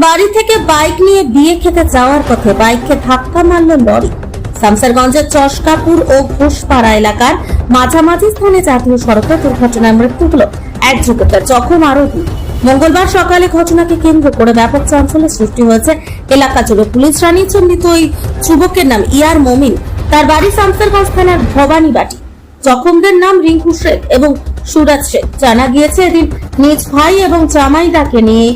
বাড়ি থেকে বাইক নিয়ে বিয়ে খেতে যাওয়ার পথে বাইককে ধাক্কা মারল লরি। শামসেরগঞ্জের চশকাপুর ও ঘোষপাড়া এলাকার মাঝামাঝি স্থানে জাতীয় সড়কে দুর্ঘটনায় মৃত্যু হল এক যুবকের, জখম আরো দুই। মঙ্গলবার সকালে ঘটনাকে কেন্দ্র করে ব্যাপক চাঞ্চল্যের সৃষ্টি হয়েছে এলাকা জুড়ে। পুলিশ জানিয়েছে মৃত ওই যুবকের নাম ইয়ার মমিন, তার বাড়ি শামসেরগঞ্জ থানার ভবানীবাটি। জখমদের নাম রিঙ্কু শেখ এবং সুরাজ শেখ। জানা গিয়েছে এদিন নিজ ভাই এবং জামাইদাকে নিয়ে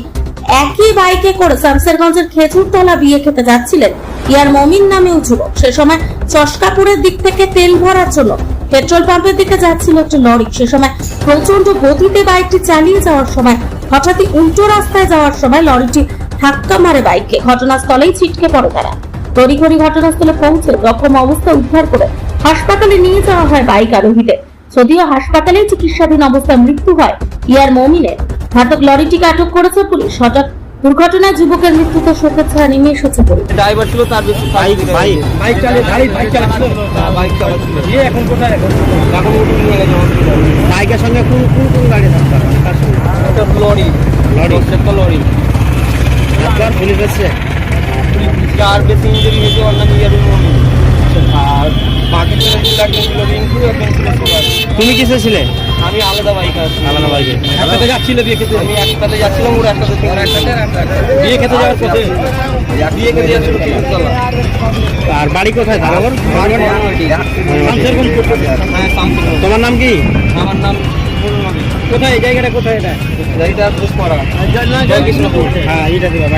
একই বাইকে করে শামসেরগঞ্জের খেজুরতলা বিয়ে খেতে যাচ্ছিলেন ইয়ার মমিন নামেও যুবক। সে সময় চশকাপুরের দিক থেকে তেল ভরার জন্য পেট্রোল পাম্পের দিকে যাচ্ছিল একটি লরি। সে সময় প্রচন্ড গতিতে বাইকটি চালিয়ে যাওয়ার সময় হঠাৎই উল্টো রাস্তায় যাওয়ার সময় লরিটি ধাক্কা মারে বাইককে। ঘটনাস্থলেই ছিটকে পড়ে তারা। তড়িঘড়ি ঘটনাস্থলে পৌঁছে জখম অবস্থায় উদ্ধার করে হাসপাতালে নিয়ে যাওয়া হয় বাইক আরোহীদের। যদিও হাসপাতালে চিকিৎসাধীন অবস্থায় মৃত্যু হয় ইয়ার মমিনের। ঘাতক লরিটিকে আটক করেছে পুলিশ। হঠাৎ দুর্ঘটনায় যুবকের মৃত্যুতে শোকের ছায়া নেমে এসেছে পুলিশ। ড্রাইভার ছিল তার বেশি বাইক চালাচ্ছিল এই এখন কোথায় এখন নিয়ে গেছে বাইকের সঙ্গে কোন গাড়ি থাকতো এটা লরি একটা লরি আপনার পুলিশ আছে আর বেশি ইঞ্জুরি হয়েছে অন্য ইয়ার আর বাকি ছিল 2 লাখ ছিল রিঙ্কু এবং ছিল সুরাজ। তুমি কিসে ছিলে? আমি আলাদা বাইকে আছি। আলাদা বাইকে একসাথে যাচ্ছিল বিয়ে খেতে? আমি একসাথে যাচ্ছিলাম, ওর একসাথে বিয়ে খেতে যাওয়ার পথে বিয়ে খেতে যাচ্ছিল খেজুরতলা। আর বাড়ি কোথায়? ধারাবর শামসেরগঞ্জ। হ্যাঁ শামসেরগঞ্জ। তোমার নাম কি? আমার নাম কোথায়? এই জায়গাটা কোথায়? এটা ঘোষপাড়া জয়কৃষ্ণপুর। হ্যাঁ এটা দিবা।